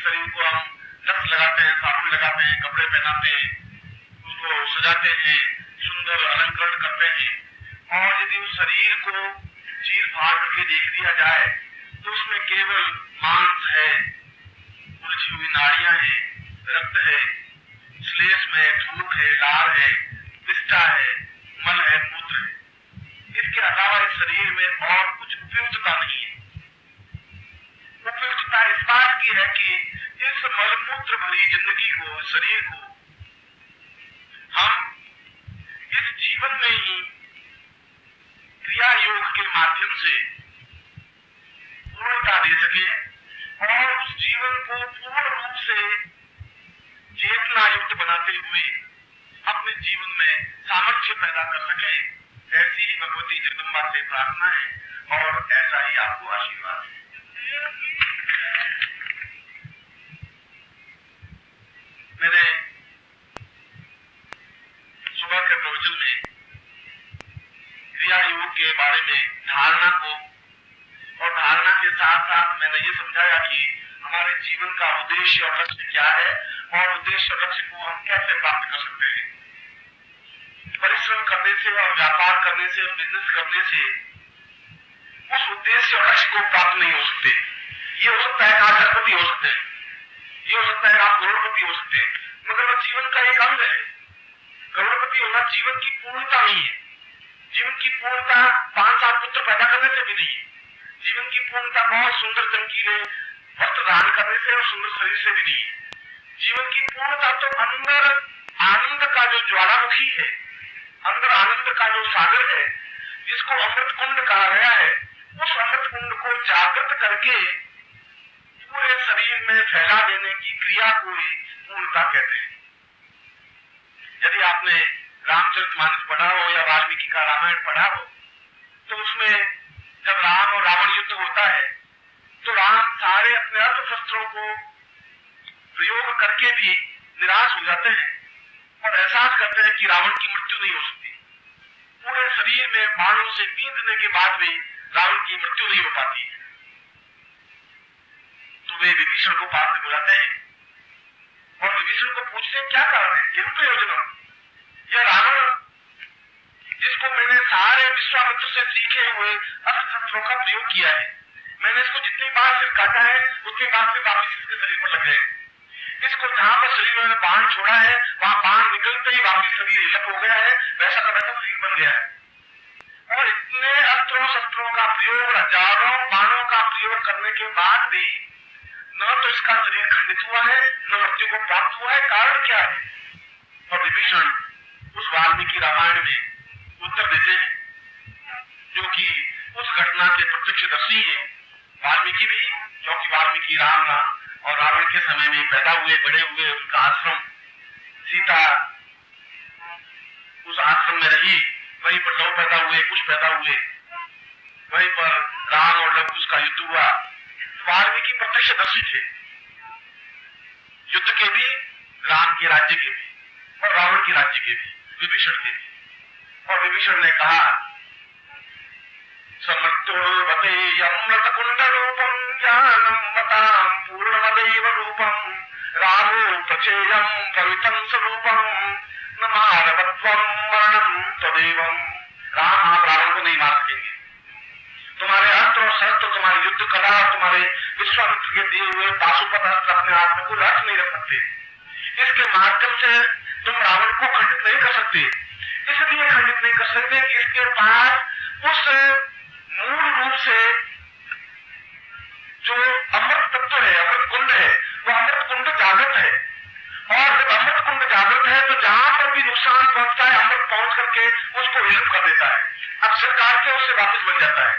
शरीर को हम लक्ष्य लगाते हैं, साबुन लगाते हैं, कपड़े पहनाते हैं, उसको सजाते हैं, सुंदर अलंकरण करते हैं, और यदि उस शरीर को चीर फाड़ करके देख दिया जाए तो उसमें केवल मांस है, उलझी हुई नाड़ियां हैं, रक्त है, श्लेष में धूप है, लार है, विष्ठा है, मल है, मूत्र है। इसके अलावा इस शरीर में और कुछ उपयुक्तता नहीं है। उपयुक्तता इस बात की है कि इस मलमूत्र भरी जिंदगी को, शरीर को हम इस जीवन में ही क्रिया योग के माध्यम से पूर्णता दे सके और उस जीवन को पूर्ण रूप से चेतना युक्त बनाते हुए अपने जीवन में सामर्थ्य पैदा कर सके, ऐसी ही भगवती जगदम्बा से प्रार्थना है और ऐसा ही आपको आशीर्वाद है। मैंने सुबह के प्रवचन में क्रिया योग के बारे में धारणा को और धारणा के साथ साथ मैंने ये समझाया कि हमारे जीवन का उद्देश्य और लक्ष्य क्या है और उद्देश्य और लक्ष्य को हम कैसे प्राप्त कर सकते हैं। परिश्रम करने से और व्यापार करने से और बिजनेस करने से उस उद्देश्य और लक्ष्य को प्राप्त नहीं हो सकते। ये हो सकता है आप लखपति हो सकते हैं, ये हो सकता है आप करोड़पति हो सकते हैं, मगर वह जीवन का एक अंग है। करोड़पति होना जीवन की पूर्णता नहीं है। जीवन की पूर्णता 5-7 पुत्र पैदा करने से भी नहीं है। जीवन की पूर्णता बहुत सुंदर चमकीले वस्त्र धारण करने से और सुंदर शरीर से भी नहीं है। जीवन की पूर्णता तो अंदर आनंद का जो ज्वालामुखी है, अंदर आनंद का जो सागर है, जिसको अमृत कुंड कहा गया है, उस अमृत कुंड को जागृत करके पूरे शरीर में फैला देने की क्रिया को ही पूर्णता कहते हैं। यदि आपने रामचरितमानस पढ़ा हो या वाल्मीकि का रामायण पढ़ा हो तो उसमें जब राम और रावण युद्ध होता है तो राम सारे अपने अस्त्र शस्त्रों को प्रयोग करके भी निराश हो जाते हैं और एहसास करते हैं कि रावण की मृत्यु नहीं हो सकती। पूरे शरीर में बाणों से बींधने के बाद भी रावण की मृत्यु नहीं हो पाती है। तो वे विभीषण को पास में बुलाते हैं और विभीषण को पूछते हैं क्या कारण है, क्यों प्रयोजन? यह रावण जिसको मैंने सारे विश्वामित्र से सीखे हुए अस्त्र शस्त्रों का प्रयोग किया है, मैंने इसको जितनी बार सिर काटा है उतनी बार से वापिस इसके शरीर पर लग गए। इसको जहां पर शरीर में बाण छोड़ा है वहां बाण निकलते ही वापिस शरीर हिलक हो गया है, वैसा का वैसा शरीर बन गया है। और इतने अस्त्रों शस्त्रों का प्रयोग, हजारों बाणों का प्रयोग करने के बाद भी न तो इसका शरीर खंडित हुआ है न मृत्यु को प्राप्त हुआ है। कारण क्या है? और विभीषण उस वाल्मीकि रामायण में उत्तर देते हैं, जो कि उस घटना के प्रत्यक्षदर्शी है। वाल्मीकि भी, क्योंकि वाल्मीकि राम और रावण के समय में पैदा हुए, बड़े हुए, उनका आश्रम, सीता उस आश्रम में रही, वहीं पर लव पैदा हुए, कुश पैदा हुए, वहीं पर राम और लव कुश का युद्ध हुआ। वाल्मीकि प्रत्यक्षदर्शी थे, युद्ध के भी, राम के राज्य के भी और रावण के राज्य के भी, विभीषण के भी। और विभीषण ने कहा समृद्धोवते अमृत कुंड रूपम ज्ञानम मताम पूर्णमदैव रूपम रामो प्रचेयम पवित्रं स्वरूपम न मानवत्वम मरणं तदेवम। राम आप रावण को नहीं मार सकेंगे। तुम्हारे अस्त्र और शस्त्र, तुम्हारी युद्ध कला, तुम्हारे विश्वामित्र के दिए हुए पाशुपत अस्त्र अपने आप को रख नहीं रख सकते। इसके माध्यम से तुम रावण को खंडित नहीं कर सकते। इसलिए खंडित नहीं कर सकते कि इसके पास उस मूल रूप से जो अमृत तत्व है, अमृत कुंड है, वो अमृत कुंड जागृत है। और जब अमृत कुंड जागृत है तो जहां पर भी नुकसान पहुंचता है, अमृत पहुंच करके उसको विलुप्त कर देता है, अक्षर काट के उससे वापस बन जाता है।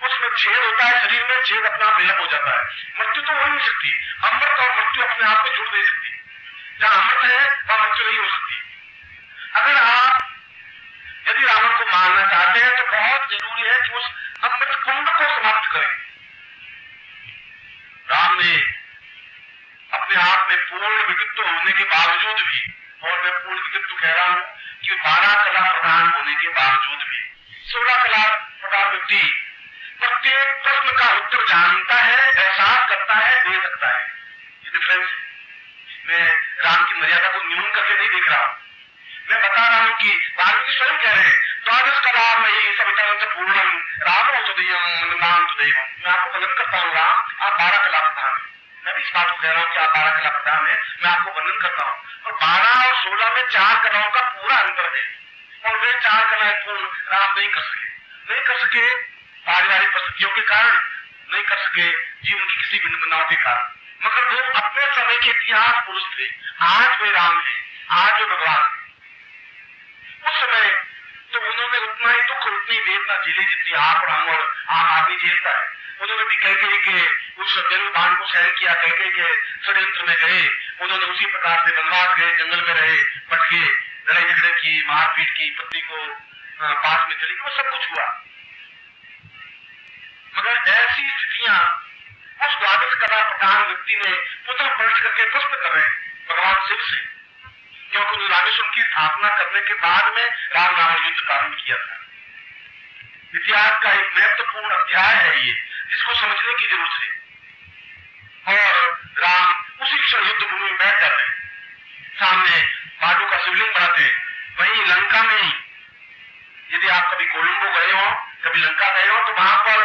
उसमें छेद होता है शरीर में, छेद अपने आप विलुप्त हो जाता है। मृत्यु तो हो नहीं सकती, अमृत और मृत्यु अपने आप में जुड़ नहीं सकती। जहां अमृत है वहां मृत्यु नहीं हो सकती। अगर आप यदि रावण को मारना चाहते हैं तो बहुत जरूरी है कि उस अमृत कुंड को समाप्त करें। राम ने अपने आप में पूर्ण विकृत होने के बावजूद भी, और मैं पूर्ण विकृत कह रहा हूं कि 12 कला प्रदान होने के बावजूद भी 16 कला प्रदान व्यक्ति प्रत्येक प्रश्न का उत्तर जानता है, एहसास करता है, दे सकता है। ये डिफरेंस लिख रहा हूं, मैं बता रहा हूं कि वाल्मीकि स्वयं कह रहे हैं द्वादश कला मयि सवितरंत पूर्णम रामो तदीयम नाम तदैवम। मैं आपको वर्णन करता हूँ राम, आप 12 कला प्रधान है। मैं भी इस बात को कह रहा हूँ कि आप 12 कला प्रधान है, मैं आपको वर्णन करता हूँ। और 12 और 16 में 4 कलाओं का पूरा अंतर है, और वे 4 कलाएं पूर्ण राम नहीं कर सके पारिवारिक परिस्थितियों के कारण, नहीं कर सके जीवन की किसी भिन्नताओं के कारण, मगर वो अपने समय के इतिहास पुरुष थे। आज वे राम है, आज वे भगवान है। उस समय तो उन्होंने उतना ही दुख, उतनी वेदना झेली जितनी आप और हम और आम आदमी झेलता है। उन्होंने भी कह के उस बाण को सहन किया, कह के षड्यंत्र में गए, उन्होंने उसी प्रकार से वनवास गए, जंगल में रहे, भटके, लड़ाई झगड़े की, मारपीट की, पत्नी को पास में चली गई, वो सब कुछ हुआ। मगर ऐसी स्थितियां उस द्वादश कला प्रधान व्यक्ति ने पुनः पलट करके प्रश्न कर रहे हैं भगवान शिव से, क्योंकि उन्होंने रामेश्वरम की स्थापना करने के बाद में राम रावण युद्ध प्रारंभ किया था। इतिहास का एक महत्वपूर्ण अध्याय है ये, जिसको समझने की जरूरत है। और राम उसी क्षण युद्ध भूमि में बैठ जाते हैं, सामने बालू का शिवलिंग बनाते, वहीं लंका में ही, यदि आप कभी कोलंबो गए हो, कभी लंका गए हो, तो वहां पर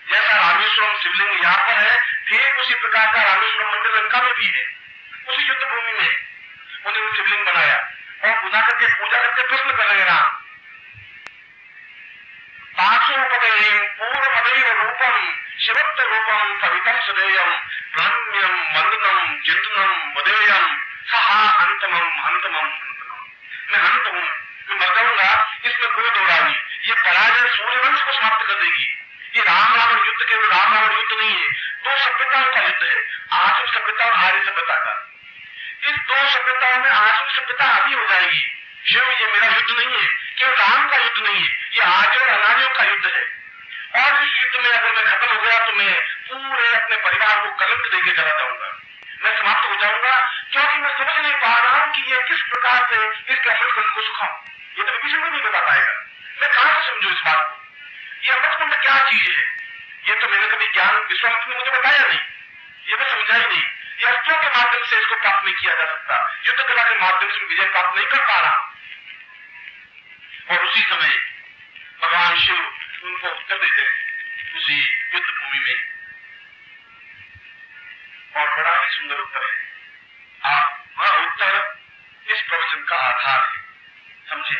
जैसा रामेश्वरम शिवलिंग यहाँ पर है, ठीक उसी प्रकार का रामेश्वरम मंदिर लंका में भी है। उसी युद्ध भूमि में उन्होंने शिवलिंग बनाया और बुला करके पूजा करके प्रश्न कर रहे राम, पूर्वमदैव रूपम शिवत्व रूपम सवितम सदेयम प्रणम्यम वंदनम चिंतनम वदेयम सहा अंतमम हंतमम। मैं हंत हूं, मैं मर जाऊंगा, इसमें कोई दो राय नहीं। ये पराजय सूर्यवंश को समाप्त कर देगी। ये राम रावण युद्ध केवल राम रावण युद्ध नहीं है, दो सभ्यताओं का युद्ध है, आसुर सभ्यता और आर्य सभ्यता का। इस दो सभ्यताओं में आसुर सभ्यता हावी हो जाएगी। शिव, ये मेरा युद्ध नहीं है, केवल राम का युद्ध नहीं है, ये आर्य और अनार्यों का युद्ध है। और इस युद्ध में अगर मैं खत्म हो गया तो मैं पूरे अपने परिवार को कलंक देके चला जाऊंगा, मैं समाप्त हो जाऊंगा, क्योंकि मैं समझ नहीं पा रहा हूं कि ये किस प्रकार से इसके अमृत को सुखाऊं। ये तो विभीषण को नहीं बता पाएगा, मैं कहां से समझू इस बात को। ये अमृत क्या चीज है, ये तो मैंने कभी ज्ञान विश्वामित्र ने मुझे बताया नहीं, ये मैं समझा ही नहीं। ये अस्त्रों के माध्यम से इसको प्राप्त नहीं किया जा सकता, युद्ध कला के माध्यम से विजय प्राप्त नहीं कर पा रहा। और उसी समय भगवान शिव उनको उत्तर देते हैं उसी युद्ध भूमि में, और बड़ा ही सुंदर उत्तर है। वह उत्तर इस प्रवचन का आधार है, समझे।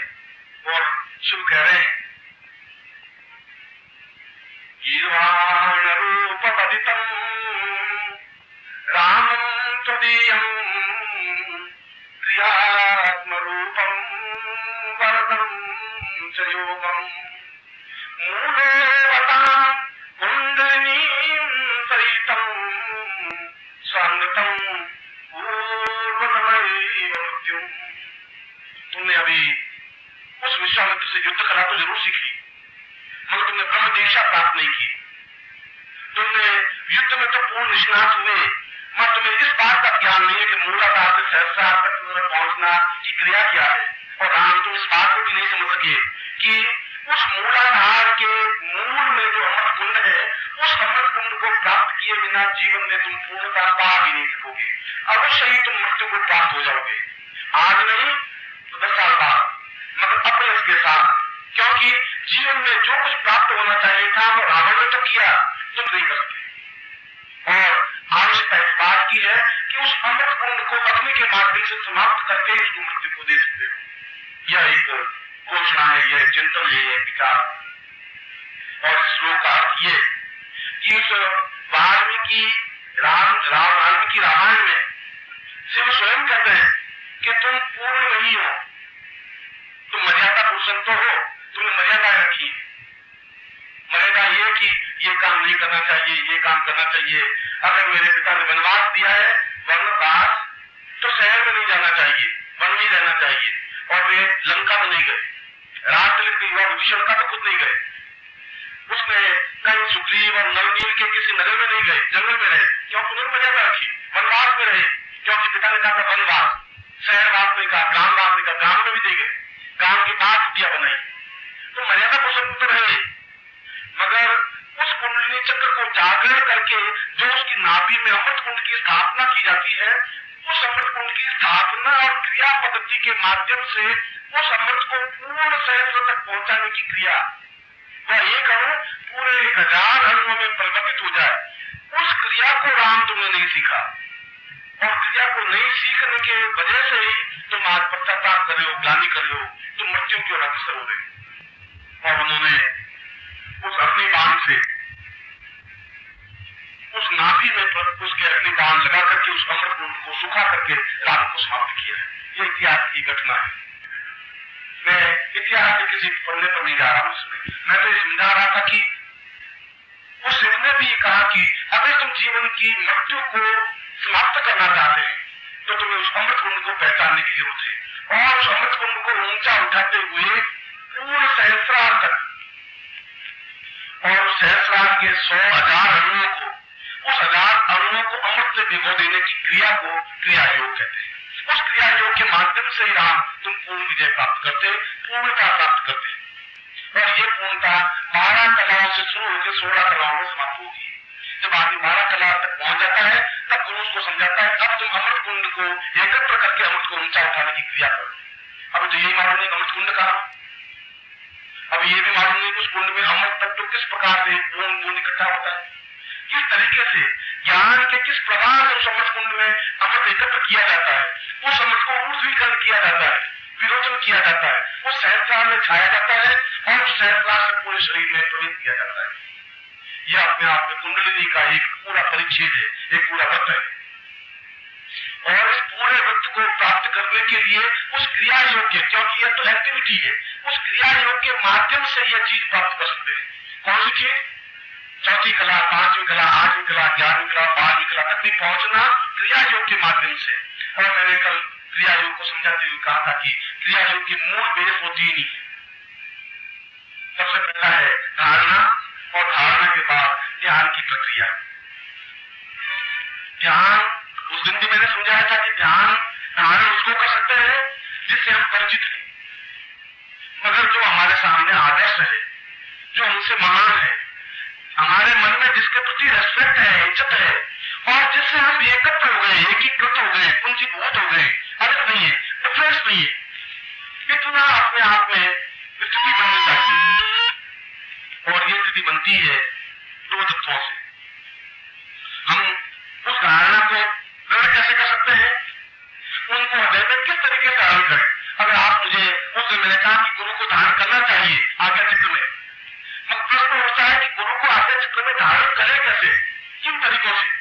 और शिव कह रहे हैं, गीर्वाण रूप पतितम रामं त्वदीयं प्रियात्म रूपम वरदं च योगम मूलोवतां कुंडलिनीं सहितं स्वांगतं पूर्वतमैव मृत्युम्। तुमने अभी उस विश्वामित्र से युद्ध कला तो जरूर सीखी, मगर तुमने ब्रह्म दीक्षा प्राप्त नहीं की। तुमने युद्ध में तो पूर्ण निष्णात हुए, मगर तुम्हें इस बात का ज्ञान नहीं है कि मूलाधार से सहस्रार तक तुम्हें पहुंचना की क्रिया क्या है। और राम, तुम इस बात को भी नहीं समझ सके कि उस मूलाधार के मूल में जो अमृत कुंड है, उस अमृत कुंड को प्राप्त किए बिना जीवन में तुम पूर्णता पा भी नहीं सकोगे। अवश्य ही तुम मृत्यु को प्राप्त हो जाओगे, आज नहीं तो 10 साल बाद, मगर अपने इसके साथ। क्योंकि जीवन में जो कुछ प्राप्त होना चाहिए था वो रावण ने तो किया, तुम नहीं कर सकते। और आवश्यकता इस बात की है कि उस अमृत कुंड को अग्नि के माध्यम से समाप्त करके उसको मृत्यु को दे सकते हो। यह एक घोषणा है, यह चिंतन है, यह विचार। और इस श्लोक का अर्थ ये कि उस वाल्मीकि रामायण में शिव स्वयं कहते हैं कि तुम पूर्ण नहीं हो, तुम मर्यादा पुरुषों तो हो, तुमने मर्यादा रखी है। मर्यादा ये कि ये काम नहीं करना चाहिए, ये काम करना चाहिए। अगर मेरे पिता ने वनवास दिया है, वनवास, तो शहर में नहीं जाना चाहिए, वन में रहना चाहिए। और वे लंका में नहीं गए, राजतिलक भी हुआ विभीषण का तो खुद नहीं गए। उसने कहीं सुग्रीव और नलनील के किसी नगर में नहीं गए, जंगल में रहे, क्योंकि उन्होंने मर्यादा रखी। वनवास में रहे, क्योंकि पिता ने कहा था वनवास, शहरवास ने कहा, ग्रामवास ने कहा, ग्राम में भी नहीं गए, गांव के पास कुटिया बनाई। तो मर्यादा पुरुषों तो रहे, मगर उस कुंडलिनी चक्र को जागरण करके जो उसकी नाभि में अमृत कुंड की स्थापना की जाती है, उस अमृत कुंड उनकी स्थापना और क्रिया पद्धति के माध्यम से उस अमृत को पूर्ण सहस्त्र तक पहुंचाने की क्रिया, वह एक अणु पूरे 1000 अणुओं में परिवर्तित हो जाए, उस क्रिया को राम तुमने नहीं सीखा। और क्रिया को नहीं सीखने के वजह से ही तुम आज पश्चाताप कर रहे हो, ग्लानि कर रहे हो, तुम मृत्यु की ओर अग्रसर हो रहे। और उन्होंने उस अग्नि बाण से उस नाभि में उसके अग्नि बाण लगा करके उस अमृत कुंड को सुखा करके राम को समाप्त किया है। ये इतिहास की घटना है। मैं इतिहास के किसी पन्ने पर नहीं जा रहा हूं, इसमें मैं तो ये समझा रहा था कि उस सिख ने भी कहा कि अगर तुम जीवन की मृत्यु को समाप्त करना चाहते हैं तो तुम्हें उस अमृत कुंड को पहचानने की जरूरत है, और उस अमृत कुंड को ऊंचा उठाते हुए पूर्ण सहस्रार तक, और सहस्रार के 100,000 अणुओं को, उस 1000 अणुओं को अमृत से भिगो देने की क्रिया को क्रिया योग कहते हैं। उस क्रिया योग के माध्यम से ही राम तुम पूर्ण विजय प्राप्त करते, पूर्णता प्राप्त करते। और ये पूर्णता 12 कलाओं से शुरू होकर 16 कलाओं में समाप्त होगी। जब आदमी 12 कला तक पहुंच जाता है तब गुरु उसको समझाता है अब तुम अमृत कुंड को एकत्र करके अमृत को ऊंचा उठाने की क्रिया करो। अब तो यही मालूम नहीं अमृत कुंड कहा, अब ये भी मालूम नहीं उस कुंड में अमृत तत्व किस प्रकार से बूंद बूंद इकट्ठा होता है, किस तरीके से ज्ञान के किस प्रकार से उस अमृत कुंड में अमृत एकत्र किया जाता है, उस अमृत को ऊर्ध्वीकरण किया जाता है, विरोचन किया जाता है, उस सहस्रार में छाया जाता है और उस सहस्रार से पूरे शरीर में प्रवेश किया जाता है। यह अपने आप में कुंडलिनी का एक पूरा परिच्छेद है, एक पूरा वृत्त है। और इस पूरे वृत्त को प्राप्त करने के लिए उस क्रिया योग के, क्योंकि यह तो एक्टिविटी है, उस क्रिया योग के माध्यम से यह चीज प्राप्त कर सकते हैं। कौन सी चीज? चौथी कला, 5वीं कला, 8वीं कला, 11वीं कला, 12वीं कला तक भी पहुंचना क्रिया योग के माध्यम से। और मैंने कल क्रिया योग को समझाते हुए कहा था कि क्रिया योग की मूल बेस होती ही नहीं। सबसे पहला है धारणा, और धारणा के बाद ध्यान की प्रक्रिया। ध्यान उस दिन भी मैंने समझाया था कि ध्यान धारण उसको कर सकते हैं जिससे हम परिचित हैं, मगर जो हमारे सामने आदर्श है, जो हमसे महान है, हमारे मन में जिसके प्रति रेस्पेक्ट है, इज्जत है, और जिससे हम एकत्र हो गए, एकीकृत हो गए, पूंजीभूत हो गए, अलग नहीं है, डिफरेंस नहीं है, इतना अपने आप में स्थिति बननी चाहिए। और ये स्थिति बनती है 2 तत्वों से। हम उस धारणा को दृढ़ कैसे कर सकते हैं, उनको हृदय में किस तरीके से धारण करें। अगर आप मुझे उस दिन मैंने कहा कि गुरु को धारण करना चाहिए आज्ञा चक्र में, प्रश्न उठता है कि गुरु को आज्ञा चक्र में धारण करें कैसे, किन तरीकों से।